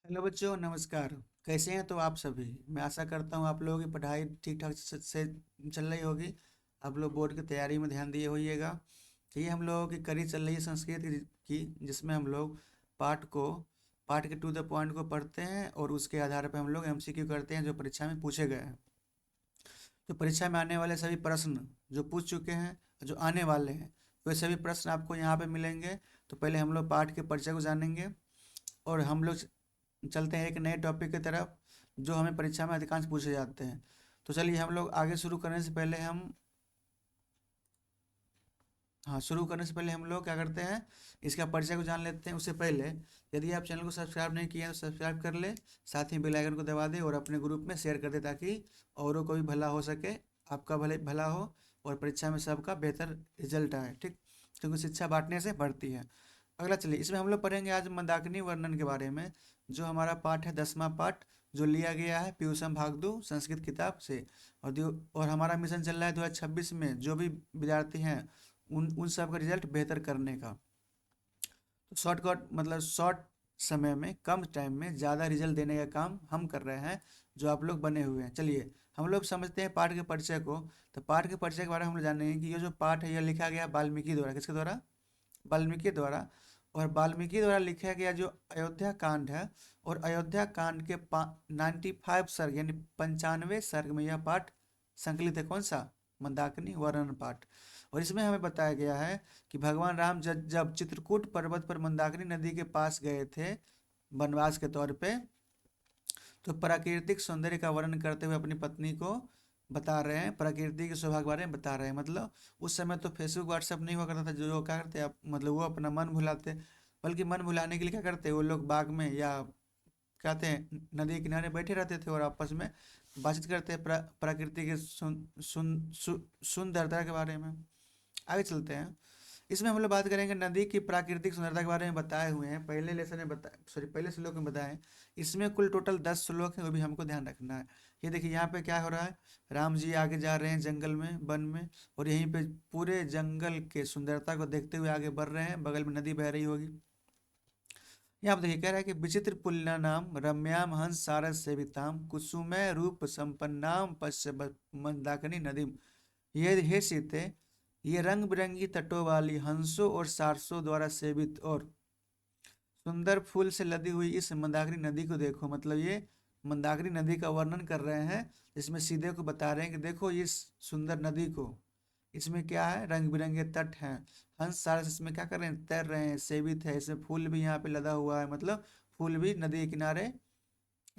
Hello बच्चों, नमस्कार। कैसे हैं तो आप सभी। मैं आशा करता हूँ आप लोगों की पढ़ाई ठीक ठाक से चल रही होगी। आप लोग बोर्ड की तैयारी में ध्यान दिए होइएगा। तो ये हम लोगों की कड़ी चल रही है संस्कृत की, जिसमें हम लोग पाठ के टू द पॉइंट को पढ़ते हैं और उसके आधार पर हम लोग एमसीक्यू करते हैं जो परीक्षा में पूछे गए हैं। तो परीक्षा में आने वाले सभी प्रश्न जो पूछ चुके हैं, जो आने वाले हैं, वे सभी प्रश्न आपको यहाँ पे मिलेंगे। तो पहले हम लोग पाठ के परिचय को जानेंगे और हम लोग चलते हैं एक नए टॉपिक की तरफ जो हमें परीक्षा में अधिकांश पूछे जाते हैं। तो चलिए हम लोग आगे शुरू करने से पहले शुरू करने से पहले हम लोग क्या करते हैं, इसका परिचय को जान लेते हैं। उससे पहले यदि आप चैनल को सब्सक्राइब नहीं किए हैं तो सब्सक्राइब कर ले, साथ ही बेल आइकन को दबा दे और अपने ग्रुप में शेयर कर दे ताकि औरों को भी भला हो सके, आपका भले भला हो और परीक्षा में सबका बेहतर रिजल्ट आए। ठीक, क्योंकि शिक्षा बांटने से बढ़ती है। अगला चलिए, इसमें हम लोग पढ़ेंगे आज मंदाकिनी वर्णन के बारे में। जो हमारा पाठ है 10वां पाठ, जो लिया गया है पीयूषम भागदू संस्कृत किताब से। और हमारा मिशन चल रहा है 2026 में जो भी विद्यार्थी हैं उन सब का रिजल्ट बेहतर करने का। तो शॉर्टकट मतलब शॉर्ट समय में कम टाइम में ज़्यादा रिजल्ट देने का काम हम कर रहे हैं, जो आप लोग बने हुए हैं। चलिए हम लोग समझते हैं पाठ के परिचय को। तो पाठ के परिचय के बारे में हम लोग जानेंगे कि ये जो पाठ है यह लिखा गया वाल्मीकि द्वारा। किसके द्वारा? वाल्मीकि द्वारा। और वाल्मीकि द्वारा लिखा गया जो अयोध्या कांड है, और अयोध्या कांड के 95 सर्ग यानी 95 सर्ग में यह पाठ संकलित है। कौन सा? मंदाकिनी वर्णन पाठ। और इसमें हमें बताया गया है कि भगवान राम जब चित्रकूट पर्वत पर मंदाकिनी नदी के पास गए थे वनवास के तौर पे, तो प्राकृतिक सौंदर्य का वर्णन करते हुए अपनी पत्नी को बता रहे हैं, प्रकृति की शोभा के बारे में बता रहे हैं। मतलब उस समय तो फेसबुक व्हाट्सअप नहीं हुआ करता था, जो क्या करते आप मतलब वो अपना मन भुलाते, बल्कि मन भुलाने के लिए क्या करते वो लोग बाग में या कहते हैं नदी के किनारे बैठे रहते थे और आपस में बातचीत करते हैं प्रकृति के सुंदरता के बारे में। आगे चलते हैं। इसमें हम लोग बात करेंगे नदी की प्राकृतिक सुंदरता के बारे में बताए हुए हैं, पहले लेसन में पहले श्लोक में बताए। इसमें कुल टोटल 10 श्लोक है, वो भी हमको ध्यान रखना है। ये देखिए यहाँ पे क्या हो रहा है, राम जी आगे जा रहे हैं जंगल में, वन में, और यहीं पे पूरे जंगल के सुंदरता को देखते हुए आगे बढ़ रहे हैं। बगल में नदी बह रही होगी। यहाँ पे देखिए कह रहा है कि विचित्र पुल्ला नाम रम्याम हंस सारस सेविताम कुसुमय रूप संपन्नाम पश्य मंदाकिनी नदीम। ये हे सीते, ये रंग बिरंगी तटों वाली हंसों और सारसों द्वारा सेवित और सुंदर फूल से लदी हुई इस मंदाकिनी नदी को देखो। मतलब ये मंदाकिनी नदी का वर्णन कर रहे हैं, जिसमें सीधे को बता रहे हैं कि देखो इस सुंदर नदी को। इसमें क्या है, रंग बिरंगे तट हैं, हंस सारस इसमें क्या कर रहे हैं, तैर रहे हैं, सेवित है, इसमें फूल भी यहाँ पे लदा हुआ है, मतलब फूल भी नदी के किनारे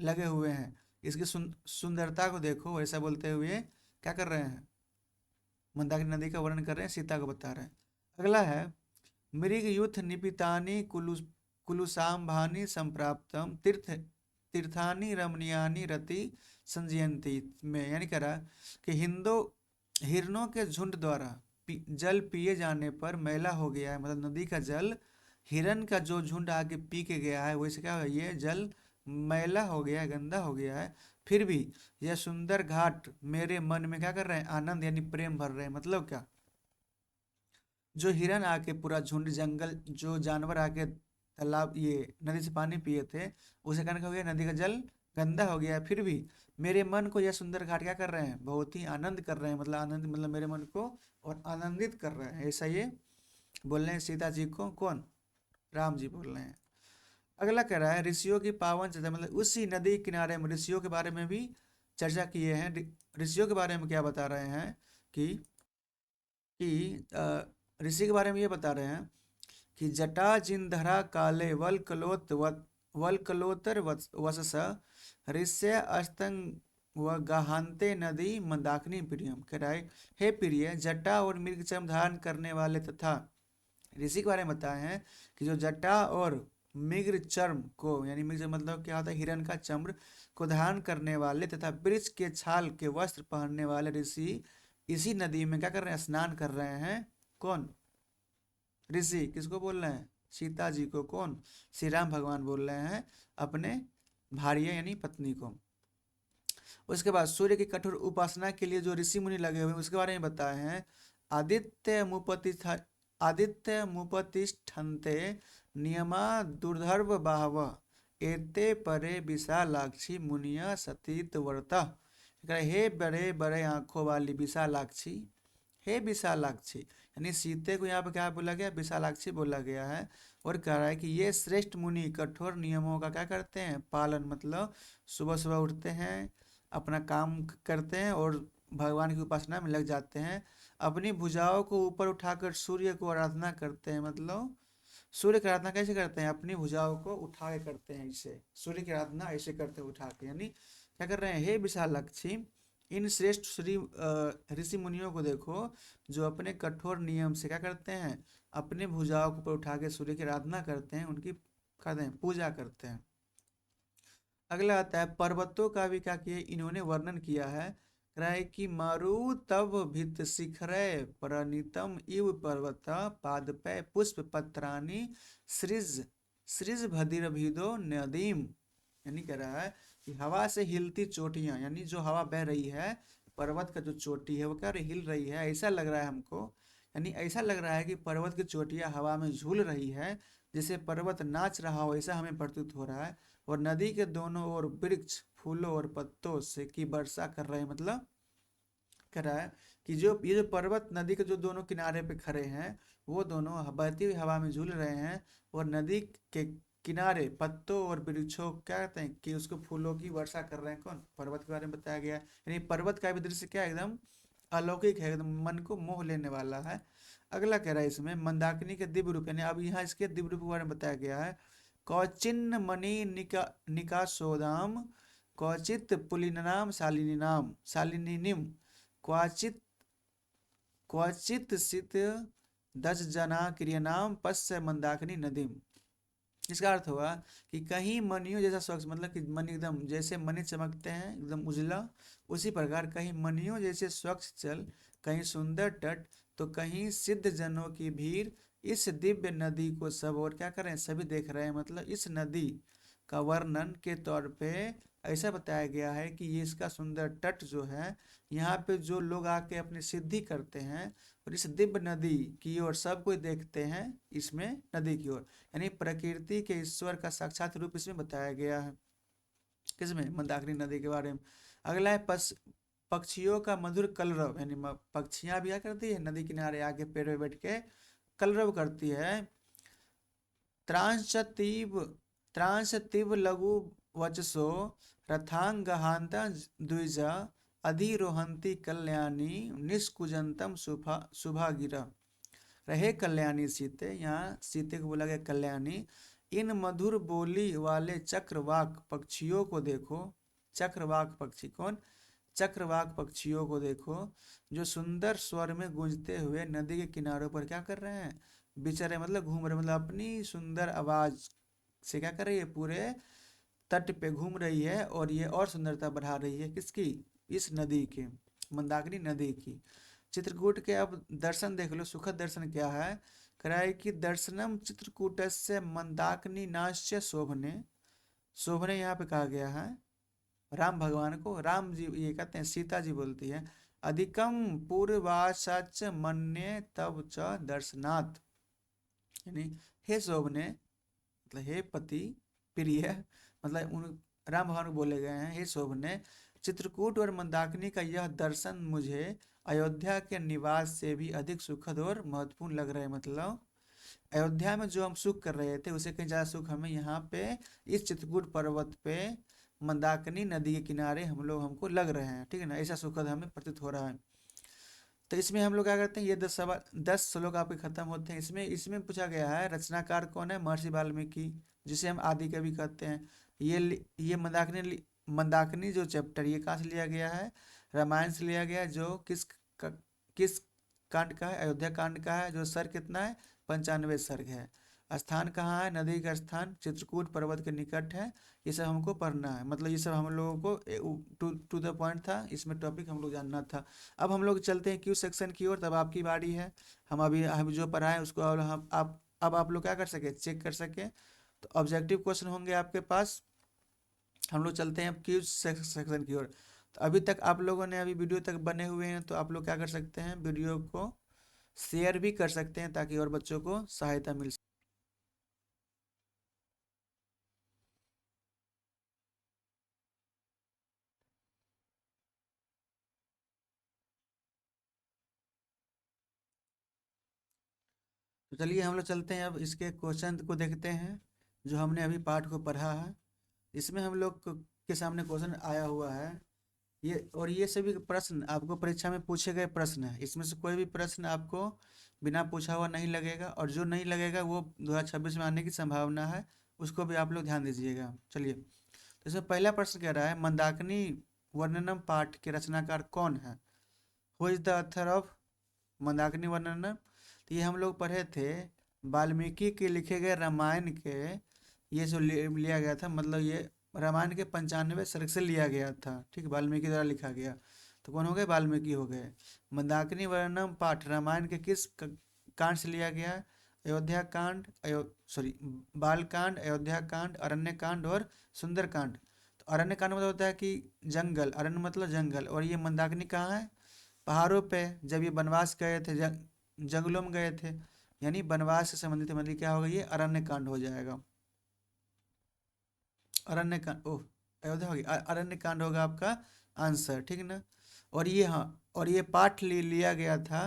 लगे हुए हैं। इसकी सुंदरता को देखो, ऐसा बोलते हुए क्या कर रहे हैं, मंदाकिनी नदी का वर्णन कर रहे हैं, सीता को बता रहे हैं। अगला है मृग यूथ निपितानि कुलुसाम्भानि संप्राप्तम तीर्थानि रमणीयानि रति संजयंती में, यानी कह रहा है कि हिरणों के झुंड द्वारा जल पिए जाने पर मैला हो गया है। मतलब नदी का जल हिरण का जो झुंड आके पी के गया है, वैसे क्या है, ये जल मैला हो गया है, गंदा हो गया है। फिर भी यह सुंदर घाट मेरे मन में क्या कर रहे हैं, आनंद यानी प्रेम भर रहे हैं। मतलब क्या, जो हिरन आके पूरा झुंड जंगल जो जानवर आके तालाब ये नदी से पानी पिए थे, उसे कारण क्या हो गया, नदी का जल गंदा हो गया है। फिर भी मेरे मन को यह सुंदर घाट क्या कर रहे हैं, बहुत ही आनंद कर रहे हैं। मतलब आनंद मतलब मेरे मन को और आनंदित कर रहे हैं, ऐसा ये बोल रहे हैं सीता जी को। कौन? राम जी बोल रहे हैं। अगला कह रहा है ऋषियों की पावन चर्चा, मतलब उसी नदी किनारे में ऋषियों के बारे में भी चर्चा किए हैं। ऋषियों के बारे में क्या बता रहे हैं कि ऋषि के बारे में ये बता रहे हैं कि जटा जिनधरा काले वल कलोतर वसस ऋष्य अस्तंग व गाहांते नदी मंदाकिनी प्रियम। कह रहा है हे प्रिय, जटा और मृग चर्म धारण करने वाले तथा ऋषि के बारे में बताए हैं कि जो जटा और मृग चर्म को, यानी मृग चर्म मतलब क्या होता है, हिरण का चम्र को धारण करने वाले तथा वृक्ष के छाल के वस्त्र पहनने वाले ऋषि इसी नदी में क्या कर रहे हैं, स्नान कर रहे हैं। कौन? ऋषि। किसको बोल रहे हैं? सीता जी को। कौन? श्री राम भगवान बोल रहे हैं अपने भार्या यानी पत्नी को। उसके बाद सूर्य की कठोर उपासना के लिए जो ऋषि मुनि लगे हुए हैं उसके बारे में बताए हैं। आदित्य मुपति आदित्य मुपतिष्ठन्ते नियमा दुर्धर्व बाहव एते परे विशालाक्षी मुनिया सतीत व्रता। हे बड़े बड़े आंखों वाली विशालाक्षी, हे विशालाक्षी, यानी सीते को यहाँ पे क्या बोला गया, विशालाक्षी बोला गया है। और कह रहा है कि ये श्रेष्ठ मुनि कठोर नियमों का क्या करते हैं, पालन, मतलब सुबह सुबह उठते हैं, अपना काम करते हैं और भगवान की उपासना में लग जाते हैं। अपनी भुजाओं को ऊपर उठाकर सूर्य को आराधना करते हैं, मतलब सूर्य की आराधना कैसे करते हैं, अपनी भुजाओं को उठा के करते हैं, इसे सूर्य की आराधना ऐसे करते हैं उठा के, यानी क्या कर रहे हैं, हे विशालाक्षी, इन श्रेष्ठ श्री ऋषि मुनियों को देखो, जो अपने कठोर नियम से क्या करते हैं, अपने भुजाओं को ऊपर उठा के सूर्य की आराधना करते हैं, उनकी करते हैं, पूजा करते हैं। अगला आता है पर्वतों का भी क्या किया इन्होंने वर्णन किया है, कह रहा है कि मारु तब भित शिखरे प्रणीतम इव पर्वत पादपय पुष्प पत्राणी सृज सृज भदिरभिदो नदीम। यानी कह रहा है कि हवा से हिलती चोटियां, यानी जो हवा बह रही है, पर्वत का जो चोटी है वो क्या हिल रही है, ऐसा लग रहा है हमको, यानी ऐसा लग रहा है कि पर्वत की चोटियां हवा में झूल रही है, जैसे पर्वत नाच रहा हो, ऐसा हमें प्रतीत हो रहा है। और नदी के दोनों ओर वृक्ष फूलों और पत्तों से की वर्षा कर रहे हैं, मतलब कह रहा है कि जो ये जो पर्वत नदी के जो दोनों किनारे पे खड़े हैं, वो दोनों बहती हुई हवा में झूल रहे हैं, और नदी के किनारे पत्तों और वृक्षों क्या कहते हैं कि उसको फूलों की वर्षा कर रहे हैं, कौन, पर्वत के बारे में बताया गया है। यानी पर्वत का भी दृश्य क्या है, एकदम अलौकिक है, एकदम मन को मोह लेने वाला है। अगला कह रहा है इसमें मंदाकिनी के दिव्य रूप, यानी अब यहाँ इसके दिव्य रूप के बारे में बताया गया है। कौचिन्न मणि निकासोदाम क्वचित पुलिनाम शालिनीनाम शालिनीनिम क्वचित क्वचित सित दस जना क्रियनाम पश्य मंदाकिनी नदीम। इसका अर्थ हुआ कि कहीं मनियों जैसा स्वच्छ, मतलब कि मणि एकदम जैसे मणि चमकते हैं एकदम उजला, उसी प्रकार कहीं मनियों जैसे स्वच्छ जल, कहीं सुंदर तट, तो कहीं सिद्ध जनों की भीड़, इस दिव्य नदी को सब और क्या कर रहे हैं, सभी देख रहे हैं। मतलब इस नदी का वर्णन के तौर पे ऐसा बताया गया है कि ये इसका सुंदर तट जो है, यहाँ पे जो लोग आके अपनी सिद्धि करते हैं, और इस दिव्य नदी की ओर सब कोई देखते हैं, इसमें नदी की ओर, यानी प्रकृति के ईश्वर का साक्षात रूप इसमें बताया गया है, किसमें, मंदाकिनी नदी के बारे में। अगला है पक्षियों का मधुर कलरव, यानी पक्षियां भी क्या करती है, नदी किनारे आके पेड़ पे बैठ के कलरव करती है। त्रांशतीव त्रांशतीव लघु वचसो रथांगहांत द्विज अधिरोहंती कल्याणी निष्कुजंतम शुभा गिरा। रहे कल्याणी सीते, यहाँ सीते को बोला गया कल्याणी, इन मधुर बोली वाले चक्रवाक पक्षियों को देखो। चक्रवाक पक्षी कौन, चक्रवाक पक्षियों को देखो, जो सुंदर स्वर में गूंजते हुए नदी के किनारों पर क्या कर रहे हैं, विचर, मतलब घूम रहे, मतलब अपनी सुंदर आवाज से क्या कर रही है, पूरे तट पे घूम रही है, और ये और सुंदरता बढ़ा रही है, किसकी, इस नदी के, मंदाकिनी नदी की। चित्रकूट के अब दर्शन देख लो, सुखद दर्शन क्या है, कराए कि दर्शनम चित्रकूटस्य मंदाकिनी नाश्य शोभने। शोभने यहाँ पे कहा गया है राम भगवान को, राम जी ये कहते हैं, सीता जी बोलती है, अधिकम पूर्वासच मन्ये तब च दर्शनात्, यानी हे शोभने, मतलब हे पति प्रिय, मतलब उन राम भगवान को बोले गए हैं, हे शोभने, चित्रकूट और मंदाकिनी का यह दर्शन मुझे अयोध्या के निवास से भी अधिक सुखद और महत्वपूर्ण लग रहा है। मतलब अयोध्या में जो हम सुख कर रहे थे, उसे कहीं ज़्यादा सुख हमें यहाँ पे इस चित्रकूट पर्वत पे मंदाकिनी नदी के किनारे हम लोग हमको लग रहे हैं, ठीक है ना, ऐसा सुखद हमें प्रतीत हो रहा है। तो इसमें हम लोग क्या करते हैं, ये 10 श्लोक आपके खत्म होते हैं। इसमें इसमें पूछा गया है रचनाकार कौन है, महर्षि वाल्मीकि, जिसे हम आदि कवि कहते हैं। ये मंदाकिनी जो चैप्टर, ये कहाँ से लिया गया है, रामायण से लिया गया है, जो किस कांड का है, अयोध्या कांड का है, जो सर्ग कितना है, 95 सर्ग है। स्थान कहाँ है, नदी का स्थान चित्रकूट पर्वत के निकट है। ये सब हमको पढ़ना है, मतलब ये सब हम लोगों को टू द पॉइंट था, इसमें टॉपिक हम लोग जानना था। अब हम लोग चलते हैं क्यू सेक्शन की ओर, तब आपकी बारी है। हम जो पढ़ाएं उसको अब आप लोग क्या कर सके, चेक कर सके। तो ऑब्जेक्टिव क्वेश्चन होंगे आपके पास। हम लोग चलते हैं अब क्यू सेक्शन की ओर। तो अभी तक आप लोगों ने अभी वीडियो तक बने हुए हैं, तो आप लोग क्या कर सकते हैं, वीडियो को शेयर भी कर सकते हैं, ताकि और बच्चों को सहायता मिल सके। तो चलिए हम लोग चलते हैं, अब इसके क्वेश्चन को देखते हैं जो हमने अभी पाठ को पढ़ा है। इसमें हम लोग के सामने क्वेश्चन आया हुआ है ये, और ये सभी प्रश्न आपको परीक्षा में पूछे गए प्रश्न है। इसमें से कोई भी प्रश्न आपको बिना पूछा हुआ नहीं लगेगा, और जो नहीं लगेगा वो 2026 में आने की संभावना है, उसको भी आप लोग ध्यान दीजिएगा। चलिए, तो इसमें पहला प्रश्न कह रहा है, मंदाकिनी वर्णनम पाठ के रचनाकार कौन है? Who is the author of Mandakini Varnanam? तो ये हम लोग पढ़े थे, वाल्मीकि के लिखे गए रामायण के, ये जो लिया गया था, मतलब ये रामायण के 95 सर्ग से लिया गया था। ठीक, वाल्मीकि द्वारा लिखा गया। तो कौन हो गए? वाल्मीकि हो गए। मंदाकिनी वर्णनम पाठ रामायण के किस कांड से लिया गया है? अयोध्या कांड, सॉरी, बाल कांड, अयोध्या कांड, अरण्य कांड और सुंदर कांड। तो अरण्य कांड मतलब होता है कि जंगल, अरण्य मतलब जंगल, और ये मंदाकिनी कहाँ है? पहाड़ों पे, जब ये बनवास गए थे, जंगलों में गए थे, यानी बनवास से संबंधित, मतलब क्या होगा? ये अरण्य कांड हो जाएगा। अरण्य कांड, ओह, अयोध्या होगी, अरण्य कांड होगा आपका आंसर। ठीक ना? और ये, हाँ, और ये पाठ लिया गया था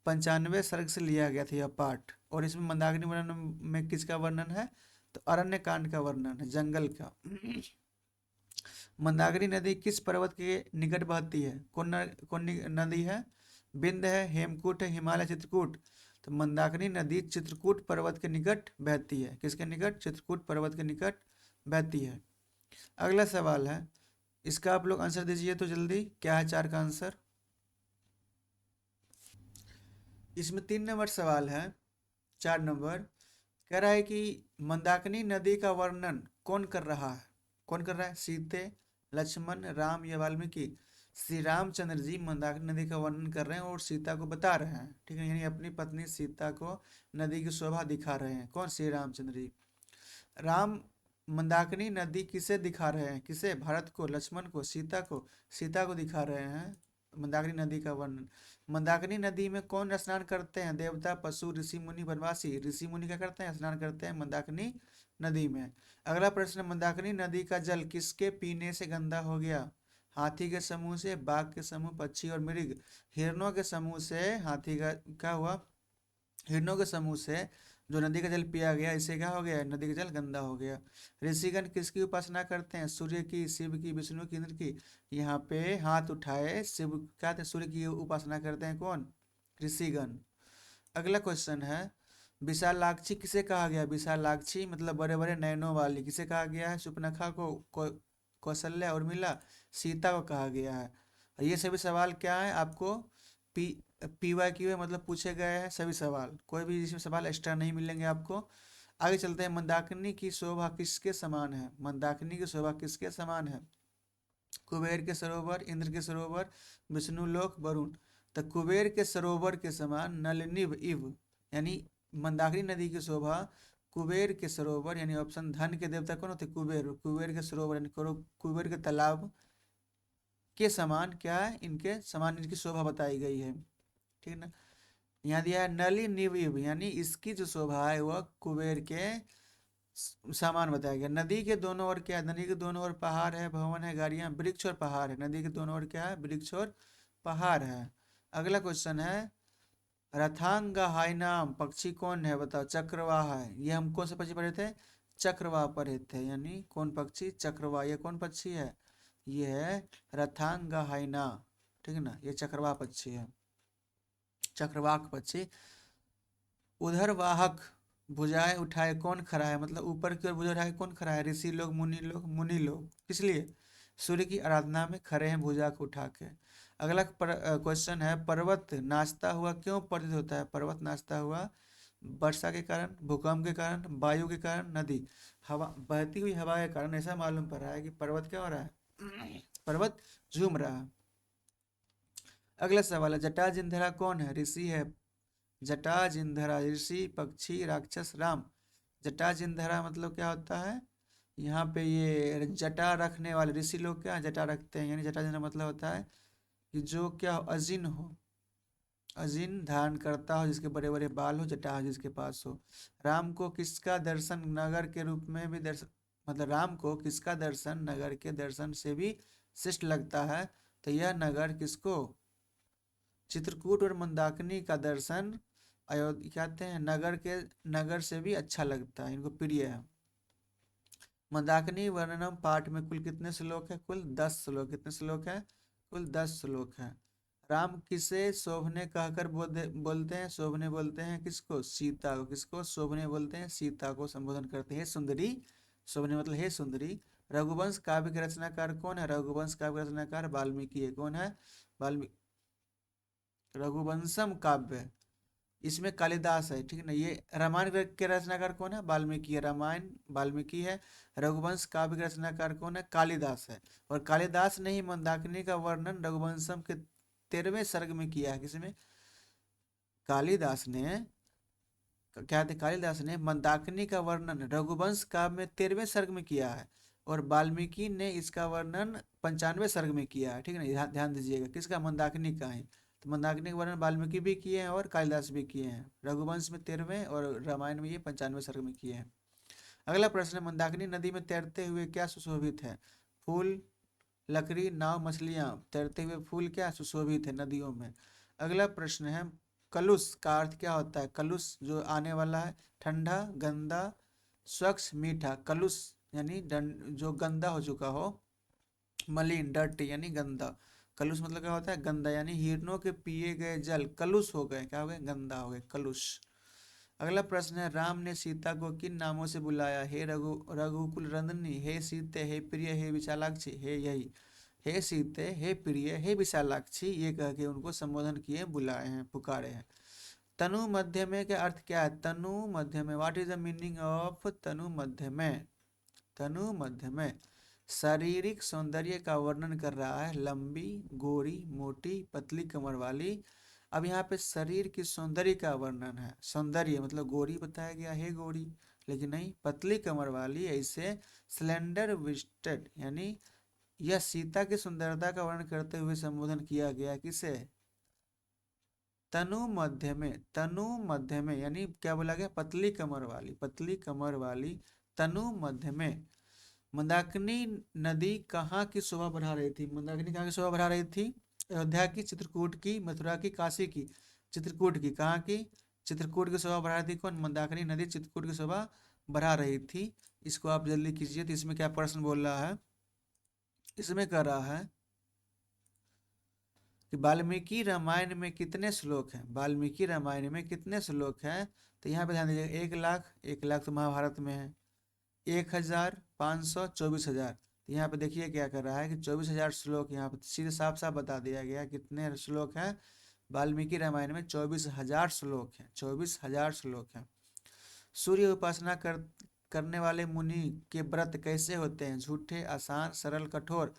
95 सर्ग से लिया गया था यह पाठ। और इसमें मंदाकिनी वर्णन में किसका वर्णन है? तो अरण्य कांड का वर्णन है, जंगल का। मंदाकिनी नदी किस पर्वत के निकट बहती है? कौन नदी है? विंध्य है, हेमकूट है, हिमालय, चित्रकूट? तो मंदाकिनी नदी चित्रकूट पर्वत के निकट बहती है। किसके निकट? चित्रकूट पर्वत के निकट बहती है। अगला सवाल है, इसका आप लोग आंसर दीजिए तो जल्दी, क्या है 4 का आंसर? इसमें 3 नंबर सवाल है। 4 नंबर कह रहा है कि मंदाकिनी नदी का वर्णन कौन कर रहा है? कौन कर रहा है? सीते, लक्ष्मण, राम या वाल्मीकि? श्री रामचंद्र जी मंदाकिनी नदी का वर्णन कर रहे हैं और सीता को बता रहे हैं। ठीक है, यानी अपनी पत्नी सीता को नदी की शोभा दिखा रहे हैं। कौन? श्री रामचंद्र जी। राम मंदाकिनी नदी किसे दिखा रहे हैं? किसे? भारत को, लक्ष्मण को, सीता को? सीता को दिखा रहे हैं मंदाकिनी नदी का वर्णन। मंदाकिनी नदी में कौन स्नान करते हैं? देवता, पशु, ऋषि मुनि, वनवासी? ऋषि मुनि क्या करते हैं? स्नान करते हैं मंदाकिनी नदी में। अगला प्रश्न, मंदाकिनी नदी का जल किसके पीने से गंदा हो गया? हाथी के समूह से, बाघ के समूह, पक्षी और मृग? हिरणों के समूह से। हाथी का क्या हुआ? हिरणों के समूह से जो नदी का जल पिया गया, इससे क्या हो गया? नदी का जल गंदा हो गया। ऋषिगण किसकी उपासना करते हैं? सूर्य की, शिव की, विष्णु की, इंद्र की? यहाँ पे हाथ उठाए, शिव क्या थे? सूर्य की उपासना करते हैं। कौन? ऋषिगण। अगला क्वेश्चन है, विशालाक्षी किसे कहा गया? विशालाक्षी मतलब बड़े बड़े नयनों वाली, किसे कहा गया है? सुपनखा को कौशल्या, उर्मिला, सीता को कहा गया है। और ये सभी सवाल क्या है आपको पी PYQ मतलब पूछे गए हैं सभी सवाल, कोई भी इसमें सवाल एक्स्ट्रा नहीं मिलेंगे आपको। आगे चलते हैं, मंदाकिनी की शोभा किसके समान है? मंदाकिनी की शोभा किसके समान है? कुबेर के सरोवर, इंद्र के सरोवर, विष्णु लोक, वरुण? तो कुबेर के सरोवर के समान नलिनीव इव, यानी मंदाकिनी नदी की शोभा कुबेर के सरोवर, यानी ऑप्शन धन के देवता कौन होते? कुबेर। कुबेर के सरोवर यानी कुबेर के तालाब के समान क्या है? इनके समान इनकी शोभा बताई गई है। ठीक है ना? यहाँ दिया है नली निविव, यानी इसकी जो शोभा है वह कुबेर के समान बताया गया। नदी के दोनों ओर क्या है? नदी के दोनों ओर पहाड़ है, भवन है, गाड़ियां, वृक्ष और पहाड़ है। नदी के दोनों ओर क्या है? वृक्ष और पहाड़ है। अगला क्वेश्चन है, रथांगहाई नाम पक्षी कौन है? बताओ। चक्रवाह है। ये हम कौन से पक्षी पढ़े थे? चक्रवाह पढ़े थे, यानी कौन पक्षी? चक्रवाह। ये कौन पक्षी है? ये है रथांगहाइना। ठीक है ना? ये चक्रवाह पक्षी है, चक्रवाक पक्षी। उधर वाहक भुजाएं उठाए कौन खड़ा है? मतलब ऊपर की ओर भुजा उठाए कौन खड़ा है? ऋषि लोग, मुनि लोग, मुनि लोग। किस लिए? सूर्य की आराधना में खड़े हैं भुजा को उठा के। अगला क्वेश्चन है, पर्वत नाचता हुआ क्यों प्रतीत होता है? पर्वत नाचता हुआ वर्षा के कारण, भूकंप के कारण, वायु के कारण, नदी, हवा, बहती हुई हवा के कारण। ऐसा मालूम पड़ रहा है कि पर्वत क्या हो रहा है? पर्वत झूम रहा है। अगला सवाल है, जटाजिंधरा कौन है? ऋषि है। जटाजिंधरा ऋषि, पक्षी, राक्षस, राम? जटाजिंधरा मतलब क्या होता है? यहाँ पे ये जटा रखने वाले ऋषि लोग क्या जटा रखते हैं, यानी जटाजिंधरा मतलब होता है कि जो क्या हो? अजिन हो, अजिन धारण करता हो, जिसके बड़े बड़े बाल हो, जटा हो जिसके पास हो। राम को किसका दर्शन नगर के रूप में भी दर्शन, मतलब राम को किसका दर्शन नगर के दर्शन से भी श्रेष्ठ लगता है? तो यह नगर किसको? चित्रकूट और मंदाकिनी का दर्शन अयोध्या कहते हैं नगर से भी अच्छा लगता है, इनको प्रिय है। मंदाकिनी वर्णनम पाठ में कुल कितने श्लोक है? कुल 10 श्लोक। कितने श्लोक है? कुल 10 श्लोक है। राम किसे शोभने कहकर बोलते हैं? शोभने बोलते हैं किसको? सीता को। किसको शोभने बोलते हैं? सीता को संबोधन करते हैं सुंदरी। शोभने मतलब हे सुंदरी। रघुवंश काव्य के रचनाकार कौन है? रघुवंश काव्य के रचनाकार वाल्मीकि है। कौन है? वाल्मीकि। रघुवंशम काव्य, इसमें कालिदास है, ठीक है ना। ये रामायण के रचनाकार कौन है? वाल्मीकि है। रामायण वाल्मीकि है। रघुवंश काव्य के रचनाकार कौन है? कालिदास है। और कालिदास ने ही मंदाकिनी का वर्णन रघुवंशम के 13वें सर्ग में किया है। किसमें? कालिदास ने क्या थे? कालिदास ने मंदाकिनी का वर्णन रघुवंश काव्य में 13वें सर्ग में किया है, और वाल्मीकि ने इसका वर्णन 95वें सर्ग में किया है, ठीक है ना। ध्यान दीजिएगा, किसका? मंदाकिनी का है। तो मंदाकिनी का वर्णन वाल्मीकि भी किए हैं और कालिदास भी किए हैं। रघुवंश में 13वें और रामायण में ये 95वें सर्ग में किए हैं। अगला प्रश्न है, मंदाकिनी नदी में तैरते हुए क्या सुशोभित है? फूल, लकड़ी, नाव, मछलियां। तैरते हुए फूल क्या सुशोभित है नदियों में? अगला प्रश्न है, कलुष का अर्थ क्या होता है? कलुष जो आने वाला है, ठंडा, गंदा, स्वच्छ, मीठा। कलुष यानी जो गंदा हो चुका हो, मलिन, डर्टी यानी गंदा। कलुष मतलब क्या होता है? गंदा, यानी हिरणों के पिए गए जल कलुष हो गए। क्या हो गए? गंदा हो गए, कलुष। अगला प्रश्न है, राम ने सीता को किन नामों से बुलाया? हे रघुकुल रंदनी, हे सीते, हे प्रिय, हे विशालाक्षी। हे यही, हे सीते, हे प्रिय, हे विशालाक्षी, ये कह के उनको संबोधन किए, बुलाए हैं, पुकारे हैं। तनु मध्य में का अर्थ क्या है? तनु मध्य में, what is the meaning of तनु मध्य में? तनु मध्य में शारीरिक सौंदर्य का वर्णन कर रहा है। लंबी, गोरी, मोटी, पतली कमर वाली। अब यहाँ पे शरीर की सौंदर्य का वर्णन है। सौंदर्य मतलब गोरी बताया गया है, गोरी, लेकिन नहीं, पतली कमर वाली, ऐसे स्लेंडर विस्टेड, यानी यह सीता की सुंदरता का वर्णन करते हुए संबोधन किया गया। किसे? तनु मध्य में। तनु मध्य में यानी क्या बोला गया? पतली कमर वाली, पतली कमर वाली, तनु मध्य में। मंदाकिनी नदी कहाँ की शोभा बढ़ा रही थी? मंदाकिनी कहाँ की शोभा बढ़ा रही थी? अयोध्या की, चित्रकूट की, मथुरा की, काशी की? चित्रकूट की। कहाँ की? चित्रकूट की शोभा बढ़ा रही थी कौन? मंदाकिनी नदी चित्रकूट की शोभा बढ़ा रही थी। इसको आप जल्दी कीजिए। तो इसमें क्या प्रश्न बोल रहा है? इसमें कह रहा है कि वाल्मीकि रामायण में कितने श्लोक हैं? वाल्मीकि रामायण में कितने श्लोक हैं? तो यहाँ पे ध्यान दीजिए, 1 लाख, 1 लाख तो महाभारत में है। 1,000, 500, 24,000। तो यहाँ पे देखिए क्या कर रहा है कि 24,000 श्लोक, यहाँ पे सीधे साफ साफ बता दिया गया कितने श्लोक हैं वाल्मीकि रामायण में। 24,000 श्लोक हैं, 24,000 श्लोक हैं। सूर्य उपासना करने वाले मुनि के व्रत कैसे होते हैं? झूठे, आसान, सरल, कठोर।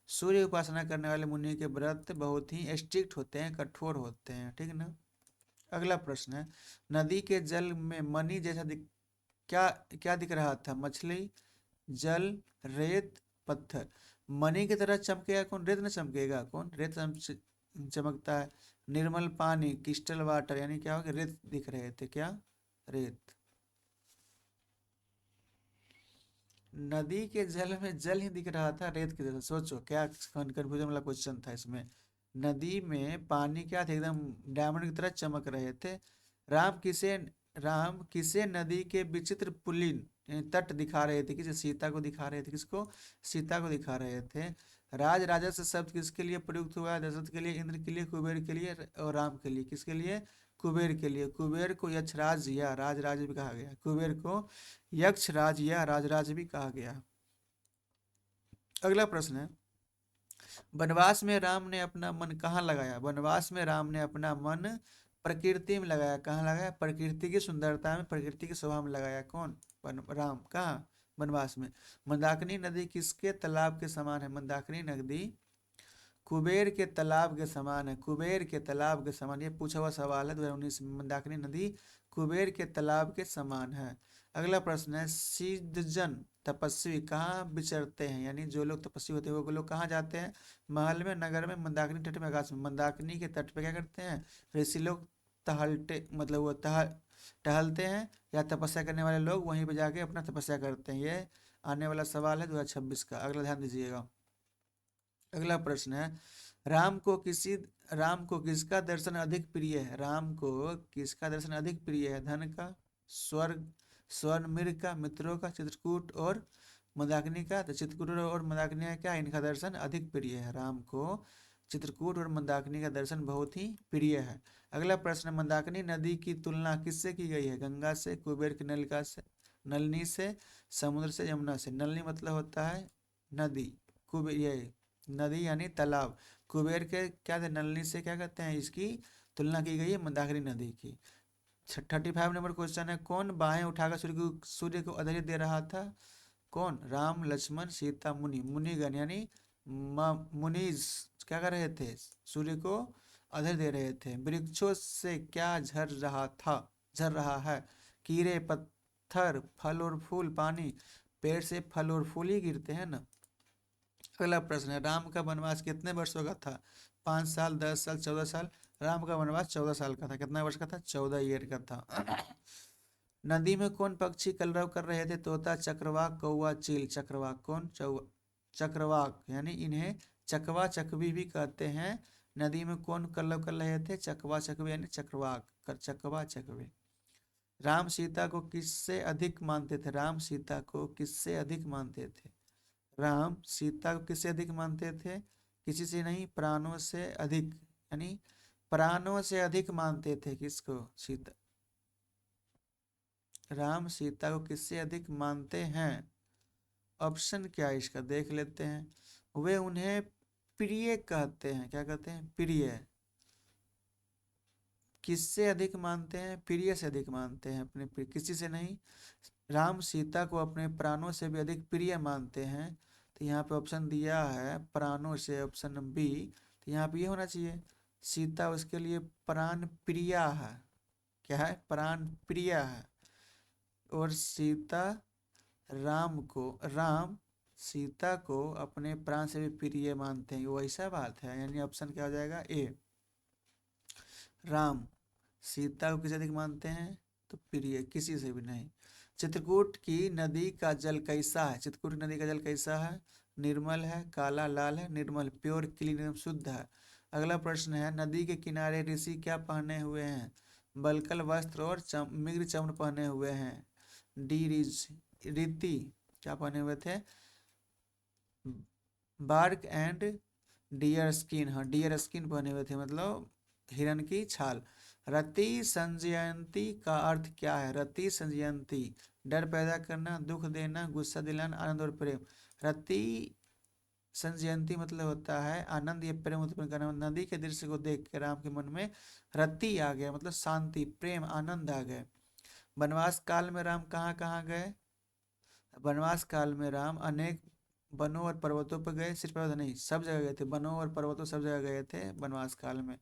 सूर्य उपासना करने वाले मुनि के व्रत बहुत ही स्ट्रिक्ट होते हैं, कठोर होते हैं, ठीक ना। अगला प्रश्न है, नदी के जल में मणि जैसा क्या क्या दिख रहा था? मछली, जल, रेत, पत्थर। मणि की तरह चमकेगा कौन? रेत न चमकेगा कौन? रेत चमकता है। निर्मल पानी, क्रिस्टल वाटर, यानी क्या हो गया? रेत दिख रहे थे, क्या? रेत। नदी के जल में जल ही दिख रहा था रेत की तरह। सोचो क्या कंफ्यूजन वाला क्वेश्चन था इसमें। नदी में पानी क्या था? एकदम डायमंड की तरह चमक रहे थे। राम किसे राम किसे नदी के विचित्र पुलिन यानी तट दिखा रहे थे? किसे? सीता को दिखा रहे थे। किसको? सीता को दिखा रहे थे। राज राजस्व शब्द किसके लिए प्रयुक्त हुआ है? दशरथ के लिए, इंद्र के लिए, कुबेर के लिए और राम के लिए। किसके लिए? कुबेर के लिए। कुबेर को यक्षराज या राजराज भी कहा गया। कुबेर को यक्षराज या राजराज भी कहा गया। अगला प्रश्न है, वनवास में राम ने अपना मन कहाँ लगाया? वनवास में राम ने अपना मन प्रकृति में लगाया। कहाँ लगाया? प्रकृति की सुंदरता में, प्रकृति की शोभा में लगाया। कौन? राम। कहाँ? वनवास में। मंदाकिनी नदी किसके तालाब के समान है? मंदाकिनी नदी कुबेर के तालाब के समान है। कुबेर के तालाब के समान, ये पूछा हुआ सवाल है 2019 में। मंदाकिनी नदी कुबेर के तालाब के समान है। अगला प्रश्न है, सिद्धजन तपस्वी कहाँ विचरते हैं? यानी जो लोग तपस्वी होते हैं वो लोग कहाँ जाते हैं? महल में, नगर में, मंदाकिनी तट में, आकाश में। मंदाकिनी के तट पे क्या करते हैं? ऋषि लोग टहलते, मतलब वो टहलते हैं, या तपस्या करने वाले लोग वहीं पे जाके अपना तपस्या करते हैं। ये आने वाला सवाल है 2026 का। अगला ध्यान दीजिएगा। अगला प्रश्न है, राम को किसका दर्शन अधिक प्रिय है? राम को किसका दर्शन अधिक प्रिय है? धन का, स्वर्ग, स्वर्ण मृग का, मित्रों का, चित्रकूट और मंदाकिनी का? तो चित्रकूट और मंदाकिनी का क्या, इनका दर्शन अधिक प्रिय है। राम को चित्रकूट और मंदाकिनी का दर्शन बहुत ही प्रिय है। अगला प्रश्न, मंदाकिनी नदी की तुलना किससे की गई है? गंगा से, कुबेर की नलिका से, नलनी से, समुद्र से, यमुना से। नलनी मतलब होता है नदी, कुबेर ये नदी यानी तालाब, कुबेर के क्या थे, नलनी से क्या कहते हैं, इसकी तुलना की गई है मंदाकिनी नदी की। 35 नंबर क्वेश्चन है, कौन बाहें उठाकर सूर्य को अर्घ्य दे रहा था? कौन? राम, लक्ष्मण, सीता, मुनिगण यानी मुनीज क्या कर रहे थे? सूर्य को अर्घ्य दे रहे थे। वृक्षों से क्या झर रहा है? कीड़े, पत्थर, फल और फूल, पानी। पेड़ से फल और फूल ही गिरते हैं ना। अगला प्रश्न है, राम का वनवास कितने वर्षों का था? 5 साल, 10 साल, 14 साल? राम का वनवास 14 साल का था। कितना वर्ष का था? 14 ईयर का था। नदी में कौन पक्षी कलरव कर रहे थे? तोता, चक्रवाक, कौवा, चील। चक्रवाक कौन? चक्रवाक यानी इन्हें चकवा चकवी भी कहते हैं। नदी में कौन कलरव कर रहे थे? चकवा चकवी यानी चक्रवाक, चकवा चकवी। राम सीता को किससे अधिक मानते थे? राम सीता को किससे अधिक मानते थे? राम सीता को किससे अधिक मानते थे? किसी से नहीं, प्राणों से अधिक, यानी प्राणों से अधिक मानते थे। किसको? सीता। राम सीता को किससे अधिक मानते हैं? ऑप्शन क्या है इसका, देख लेते हैं। वे उन्हें प्रिय कहते हैं। क्या कहते हैं? प्रिय। किससे अधिक मानते हैं? प्रिय से अधिक मानते हैं, अपने किसी से नहीं। राम सीता को अपने प्राणों से भी अधिक प्रिय मानते हैं। तो यहाँ पे ऑप्शन दिया है प्राणों से, ऑप्शन बी। तो यहाँ पे ये होना चाहिए, सीता उसके लिए प्राण प्रिया है। क्या है? प्राण प्रिया है। और राम सीता को अपने प्राण से भी प्रिय मानते हैं, वो ऐसा बात है। यानी ऑप्शन क्या हो जाएगा? ए। राम सीता को किसे अधिक मानते हैं? तो प्रिय, किसी से भी नहीं। चित्रकूट की नदी का जल कैसा है? चित्रकूट की नदी का जल कैसा है? निर्मल है, काला, लाल है? निर्मल, प्योर, क्लीन, एकदम शुद्ध है। अगला प्रश्न है, नदी के किनारे ऋषि क्या पहने हुए हैं? बलकल वस्त्र और मिग्र चमड़ पहने हुए हैं। डी रीति क्या पहने हुए थे? Bark and deer skin. हाँ, डियर स्किन पहने हुए थे, मतलब हिरन की छाल। रति संजयंती का अर्थ क्या है? रति संजयंती, डर पैदा करना, दुख देना, गुस्सा दिलाना, आनंद और प्रेम। रति संजयंती मतलब होता है आनंद या प्रेम उत्पन्न करना। नदी के दृश्य को देख के राम के मन में रति आ गया, मतलब शांति, प्रेम, आनंद आ गए। वनवास काल में राम कहाँ कहाँ गए? वनवास काल में राम अनेक वनों और पर्वतों पर गए। सिर्फ पर्वत नहीं, सब जगह गए थे, वनों और पर्वतों सब जगह गए थे वनवास काल में।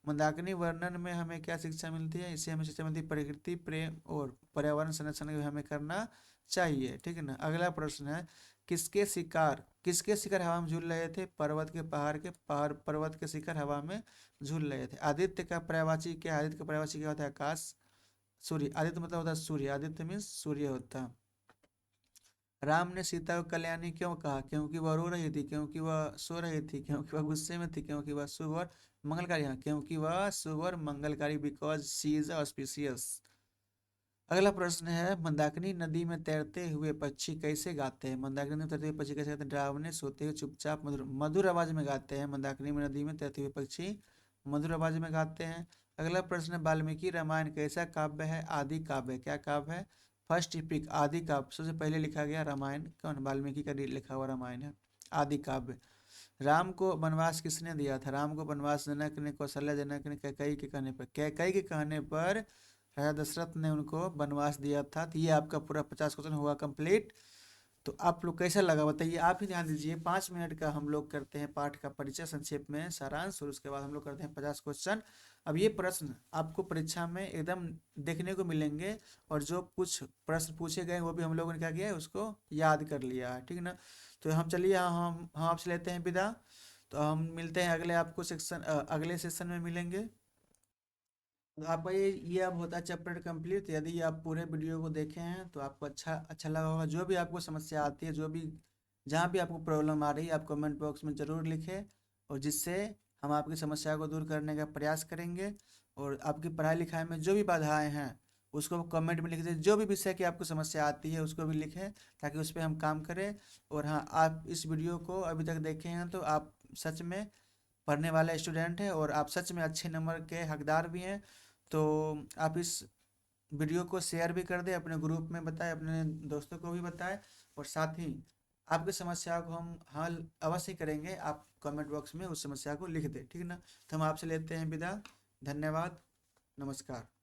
मंदाकिनी वर्णन में हमें क्या शिक्षा मिलती है? इससे हमें शिक्षा मिलती है प्रकृति प्रेम और पर्यावरण संरक्षण भी हमें करना चाहिए। ठीक है ना। अगला प्रश्न है, किसके शिखर हवा में झूल रहे थे? पर्वत के, पहाड़ पर्वत के शिखर हवा में झूल रहे थे। आदित्य का पर्यायवाची क्या? आदित्य का पर्यायवाची क्या होता है? आकाश, सूर्य। आदित्य मतलब होता है सूर्य, आदित्य मीन्स सूर्य होता है। राम ने सीता को कल्याणी क्यों कहा? क्योंकि वह रो रही थी, क्योंकि वह सो रही थी, क्योंकि वह गुस्से में थी, क्योंकि वह शुभ और मंगलकारी। हाँ, क्योंकि वह शुभ और मंगलकारी, बिकॉज शी इज ऑस्पिशियस। अगला प्रश्न है, मंदाकिनी नदी में तैरते हुए पक्षी कैसे गाते हैं? मंदाकिनी नदी में तैरते हुए पक्षी कैसे गाते हैं? डरावने, सोते हुए, चुपचाप, मधुर मधुर आवाज में गाते हैं। मंदाकिनी में नदी में तैरते हुए पक्षी मधुर आवाज में गाते हैं। अगला प्रश्न है, वाल्मीकि रामायण कैसा काव्य है? आदि काव्य। क्या काव्य है? फर्स्ट पिक आदि काव्य, सबसे पहले लिखा गया रामायण कौन? वाल्मीकि का लिखा हुआ रामायण है, आदि काव्य। राम को वनवास किसने दिया था? राम को वनवास जनक ने, कौशल्या जनक ने, कैकेयी के कहने पर। कैकेयी के कहने पर राजा दशरथ ने उनको वनवास दिया था। तो ये आपका पूरा 50 क्वेश्चन हुआ कंप्लीट। तो आप लोग कैसा लगा बताइए, आप ही ध्यान दीजिए। 5 मिनट का हम लोग करते हैं पाठ का परिचय, संक्षेप में सारांश, और उसके बाद हम लोग करते हैं 50 क्वेश्चन। अब ये प्रश्न आपको परीक्षा में एकदम देखने को मिलेंगे, और जो कुछ प्रश्न पूछे गए वो भी हम लोगों ने क्या किया है, उसको याद कर लिया है। ठीक है ना। तो हम चलिए, हम आपसे लेते हैं विदा। तो हम मिलते हैं अगले सेशन में मिलेंगे। तो आपका ये अब होता है चैप्टर कंप्लीट। यदि आप पूरे वीडियो को देखे हैं तो आपको अच्छा अच्छा लगा होगा। जो भी आपको समस्या आती है, जो भी जहाँ भी आपको प्रॉब्लम आ रही है, आप कमेंट बॉक्स में ज़रूर लिखें। और जिससे हम आपकी समस्या को दूर करने का प्रयास करेंगे। और आपकी पढ़ाई लिखाई में जो भी बाधाएं हैं उसको कमेंट में लिख दें, जो भी विषय की आपको समस्या आती है उसको भी लिखें ताकि उस पर हम काम करें। और हाँ, आप इस वीडियो को अभी तक देखे हैं तो आप सच में पढ़ने वाले स्टूडेंट हैं और आप सच में अच्छे नंबर के हकदार भी हैं। तो आप इस वीडियो को शेयर भी कर दें, अपने ग्रुप में बताएं, अपने दोस्तों को भी बताएं। और साथ ही आपकी समस्या को हम हल अवश्य करेंगे, आप कमेंट बॉक्स में उस समस्या को लिख दें, ठीक है ना। तो हम आपसे लेते हैं विदा। धन्यवाद। नमस्कार।